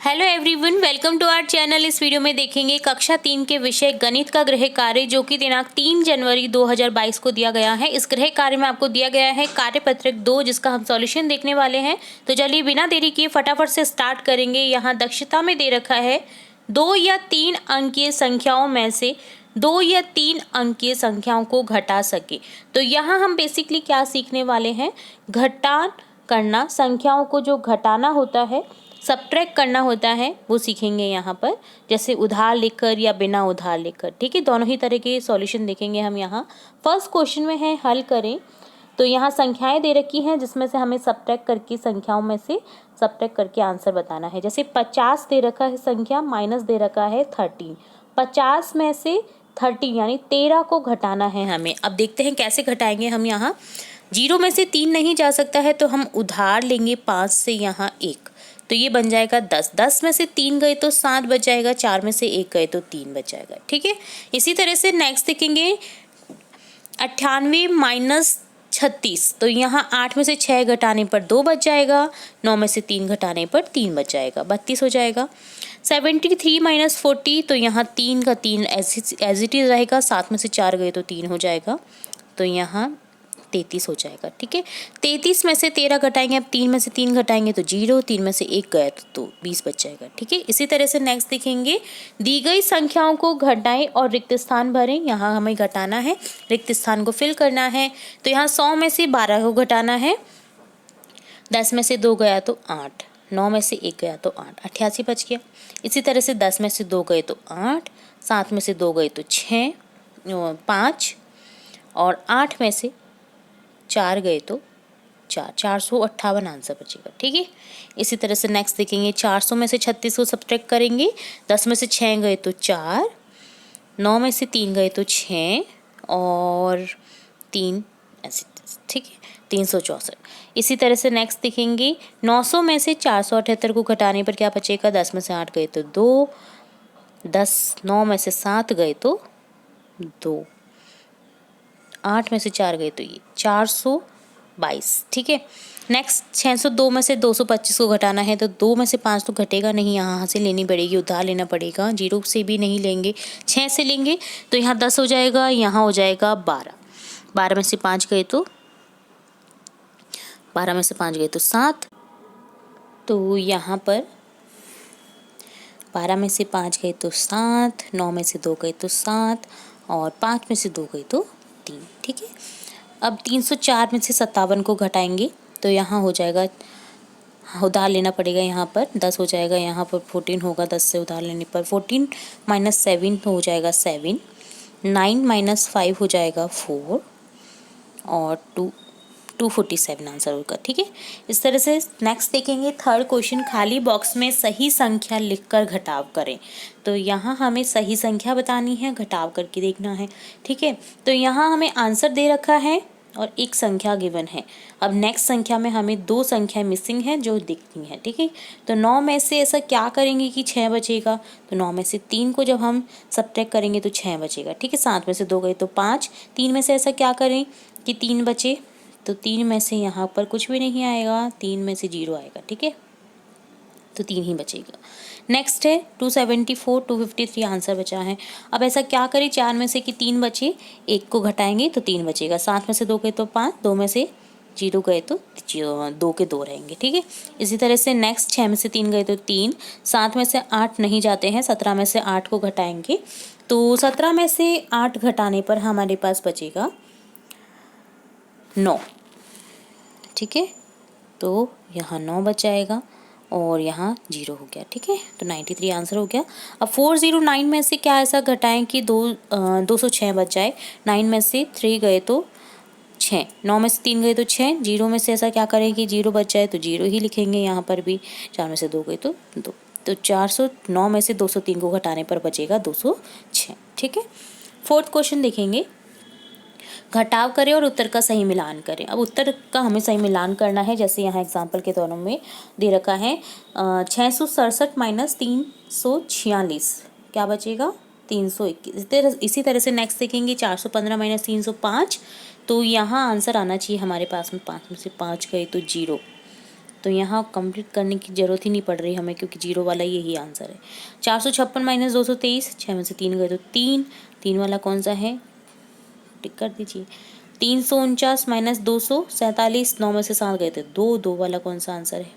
Hello everyone, welcome to our channel. इस video में देखेंगे कक्षा 3 के विषय गणित का गृह कार्य, जो कि दिनांक 3 जनवरी 2022 को दिया गया है। इस गृह कार्य में आपको दिया गया है कार्यपत्रक 2, जिसका हम सॉल्यूशन देखने वाले हैं। तो चलिए बिना देरी किए फटाफट से स्टार्ट करेंगे। यहाँ दक्षता में दे रखा है 2 या 3 अंकीय संख्याओं में से 2 या 3 अंकीय संख्याओं को घटा सके। तो यहाँ हम बेसिकली क्या सीखने वाले हैं, घटान करना, संख्याओं को जो घटाना होता है, सब्ट्रैक्ट करना होता है, वो सीखेंगे यहाँ पर। जैसे उधार लेकर या बिना उधार लेकर, ठीक है, दोनों ही तरह के सॉल्यूशन देखेंगे हम यहाँ। फर्स्ट क्वेश्चन में है हल करें। तो यहाँ संख्याएं दे रखी हैं, जिसमें से हमें सब्ट्रैक्ट करके संख्याओं में से सब्ट्रैक्ट करके आंसर बताना है। जैसे 50 दे रखा है संख्या, माइनस दे रखा है 13। 50 में से 30 यानी 13 को घटाना है हमें। अब देखते हैं कैसे घटाएंगे हम। यहाँ 0 में से 3 नहीं जा सकता है, तो हम उधार लेंगे 5 से यहाँ 1, तो ये बन जाएगा 10। 10 में से 3 गए तो 7 बच जाएगा, 4 में से 1 गए तो 3 बच जाएगा, ठीक है। इसी तरह से नेक्स्ट देखेंगे 98 माइनस 36, तो यहाँ 8 में से 6 घटाने पर 2 बच जाएगा, 9 में से 3 घटाने पर 3 बच जाएगा, 32 हो जाएगा। 73 माइनस 40, तो यहाँ 3 का 3 एज इट इज रहेगा, 7 में से 4 गए तो 3 हो जाएगा, तो यहाँ 33 हो जाएगा, ठीक है। 33 में से 13 घटाएंगे, अब 3 में से 3 घटाएंगे तो 0, 3 में से 1 गया तो 20 बच जाएगा, ठीक है। इसी तरह से नेक्स्ट देखेंगे, दी गई संख्याओं को घटाएं और रिक्त स्थान भरें। यहाँ हमें घटाना है, रिक्त स्थान को फिल करना है। तो यहाँ 100 में से 12 को घटाना है, 10 में से 2 गया तो 8, 9 में से 1 गया तो 8, 88 बच गया। इसी तरह से 10 में से 2 गए तो 8, 7 में से 2 गए तो 6, 5, और 8 में से 4 गए तो 4, 458 आंसर बचेगा, ठीक है। इसी तरह से नेक्स्ट देखेंगे, 400 में से 36 को सब्ट्रैक्ट करेंगे। 10 में से 6 गए तो 4, 9 में से 3 गए तो 6 और 3 ऐसे, ठीक है, 364। इसी तरह से नेक्स्ट देखेंगे, 900 में से 478 को घटाने पर क्या बचेगा। 10 में से 8 गए तो 2, 9 में से 7 गए तो 2, 8 में से 4 गए तो ये 422, ठीक है। नेक्स्ट 602 में से 225 को घटाना है, तो 2 में से 5 तो घटेगा नहीं, यहाँ से लेनी पड़ेगी, उधार लेना पड़ेगा। 0 से भी नहीं लेंगे, 6 से लेंगे, तो यहाँ 10 हो जाएगा, यहाँ हो जाएगा 12। 12 में से 5 गए तो 7, तो यहाँ पर 12 में से 5 गए तो 7, 9 में से 2 गए तो 7 और 5 में से 2 गए तो 3, ठीक है। अब 304 में से 57 को घटाएंगे, तो यहाँ हो जाएगा, उधार लेना पड़ेगा, यहाँ पर 10 हो जाएगा, यहाँ पर 14 होगा, 10 से उधार लेने पर 14 माइनस 7 हो जाएगा 7, 9 माइनस 5 हो जाएगा 4 और 247 आंसर होगा, ठीक है। इस तरह से नेक्स्ट देखेंगे थर्ड क्वेश्चन, खाली बॉक्स में सही संख्या लिखकर घटाव करें। तो यहाँ हमें सही संख्या बतानी है, घटाव करके देखना है, ठीक है। तो यहाँ हमें आंसर दे रखा है और एक संख्या गिवन है। अब नेक्स्ट संख्या में हमें 2 संख्या मिसिंग है जो दिखती हैं, ठीक है। तो 9 में से ऐसा क्या करेंगे कि 6 बचेगा, तो 9 में से 3 को जब हम सब्ट्रैक्ट करेंगे तो 6 बचेगा, ठीक है। 7 में से 2 गए तो 5, 3 में से ऐसा क्या करें कि 3 बचे, तो 3 में से यहाँ पर कुछ भी नहीं आएगा, 3 में से 0 आएगा, ठीक है, तो 3 ही बचेगा। नेक्स्ट है 274, 253 आंसर बचा है। अब ऐसा क्या करें, 4 में से कि 3 बचे, 1 को घटाएंगे तो 3 बचेगा। 7 में से 2 गए तो 5, 2 में से 0 गए तो 2 के 2 रहेंगे, ठीक है। इसी तरह से नेक्स्ट 6 में से 3 गए तो 3, 7 में से 8 नहीं जाते हैं, 17 में से 8 को घटाएंगे, तो 17 में से 8 घटाने पर हमारे पास बचेगा 9, ठीक है। तो यहाँ 9 बच जाएगा और यहाँ 0 हो गया, ठीक है। तो 93 आंसर हो गया। अब 409 में से क्या ऐसा घटाएं कि 206 बच जाए। 9 में से 3 गए तो 6, 9 में से 3 गए तो 6, 0 में से ऐसा क्या करें कि 0 बच जाए, तो 0 ही लिखेंगे यहाँ पर भी। 4 में से 2 गए तो 2, तो 409 में से 203 को घटाने पर बचेगा 206, ठीक है। फोर्थ क्वेश्चन देखेंगे, घटाव करें और उत्तर का सही मिलान करें। अब उत्तर का हमें सही मिलान करना है, जैसे यहाँ एग्जाम्पल के तौर में दे रखा है 667 माइनस 346, क्या बचेगा 321। इसी तरह से नेक्स्ट देखेंगे 415 माइनस 305, तो यहाँ आंसर आना चाहिए हमारे पास में 5 में से 5 गए तो 0, तो यहाँ कंप्लीट करने की ज़रूरत ही नहीं पड़ रही हमें, क्योंकि जीरो वाला यही आंसर है। 456 माइनस 223, 6 में से 3 गए तो 3, 3 वाला कौन सा है, टिक कर दीजिए। 349 माइनस 247, 9 में से 7 गए थे 2, 2 वाला कौन सा आंसर है,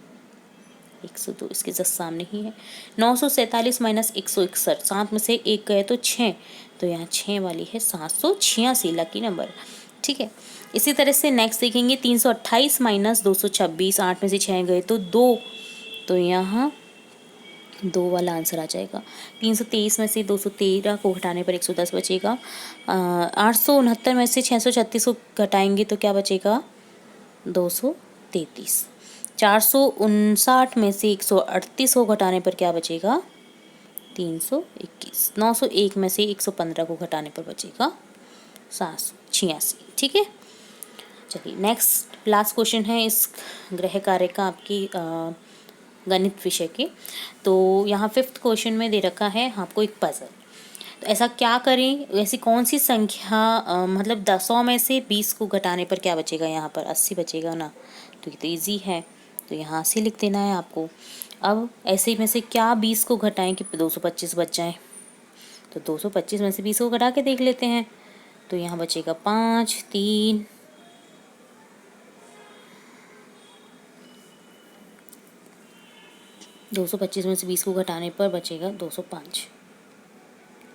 102, इसके जस्ट सामने ही है। 947 माइनस 161, 7 में से 1 गए तो 6, तो यहाँ 6 वाली है 786, लकी नंबर। ठीक है, इसी तरह से नेक्स्ट देखेंगे 328 माइनस 226, 8 में से 6 गए तो 2, तो यहाँ 2 वाला आंसर आ जाएगा। 323 में से 213 को घटाने पर 110 बचेगा। 869 में से 636 को घटाएंगे तो क्या बचेगा, 233। 459 में से 138 को घटाने पर क्या बचेगा, 321। 901 में से 115 को घटाने पर बचेगा 786। ठीक है, चलिए नेक्स्ट लास्ट क्वेश्चन है इस गृह कार्य का आपकी गणित विषय के। तो यहाँ 5th क्वेश्चन में दे रखा है आपको एक पजल। तो ऐसा क्या करें, ऐसी कौन सी संख्या मतलब 100 में से 20 को घटाने पर क्या बचेगा, यहाँ पर 80 बचेगा ना, तो ये तो ईजी है, तो यहाँ से लिख देना है आपको। अब ऐसे में से क्या 20 को घटाएं कि 225 बच जाए, तो 225 में से 20 को घटा के देख लेते हैं। तो यहाँ बचेगा 5, 3, 225 में से 20 को घटाने पर बचेगा 205,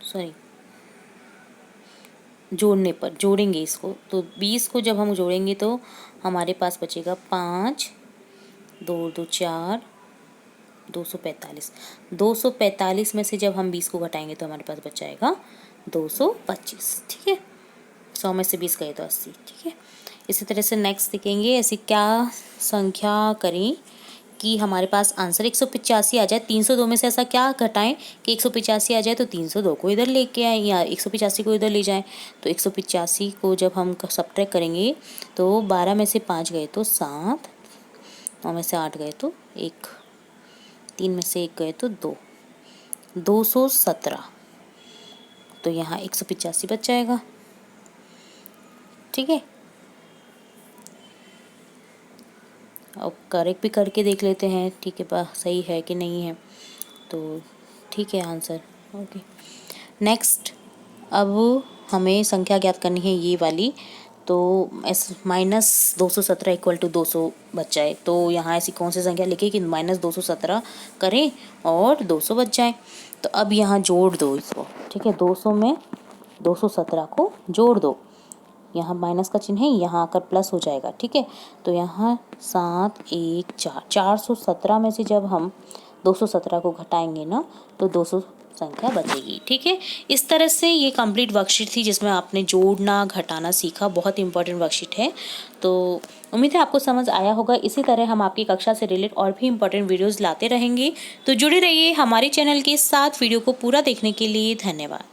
सॉरी जोड़ने पर, जोड़ेंगे इसको, तो 20 को जब हम जोड़ेंगे तो हमारे पास बचेगा 5, 2 2 4, 245। 245 में से जब हम 20 को घटाएंगे तो हमारे पास बच जाएगा 225। ठीक है, 100 में से 20 गए तो 80। ठीक है, इसी तरह से नेक्स्ट देखेंगे ऐसी क्या संख्या करें कि हमारे पास आंसर 185 आ जाए। 302 में से ऐसा क्या घटाएं कि 185 आ जाए, तो 302 को इधर लेके आए या 185 को इधर ले जाएं। तो 185 को जब हम सब्ट्रैक्ट करेंगे तो 12 में से 5 गए तो 7, 9 में से 8 गए तो 1, 3 में से 1 गए तो 2, 217, तो यहाँ 185 बच जाएगा। ठीक है, अब करेक्ट भी करके देख लेते हैं, ठीक है सही है कि नहीं है, तो ठीक है आंसर। ओके, नेक्स्ट अब हमें संख्या ज्ञात करनी है ये वाली। तो माइनस 217 इक्वल टू 200 बच जाए, तो यहाँ ऐसी कौन सी संख्या लिखे कि माइनस 217 करें और 200 बच जाए। तो अब यहाँ जोड़ दो इसको, ठीक है, 200 में 217 को जोड़ दो, यहाँ माइनस का चिन्ह है, यहाँ आकर प्लस हो जाएगा। ठीक है, तो यहाँ 7 1 4, 417 में से जब हम 217 को घटाएंगे ना तो 200 संख्या बचेगी। ठीक है, इस तरह से ये कंप्लीट वर्कशीट थी जिसमें आपने जोड़ना घटाना सीखा। बहुत इंपॉर्टेंट वर्कशीट है, तो उम्मीद है आपको समझ आया होगा। इसी तरह हम आपकी कक्षा से रिलेटेड और भी इंपॉर्टेंट वीडियोस लाते रहेंगे, तो जुड़े रहिए हमारे चैनल के साथ। वीडियो को पूरा देखने के लिए धन्यवाद।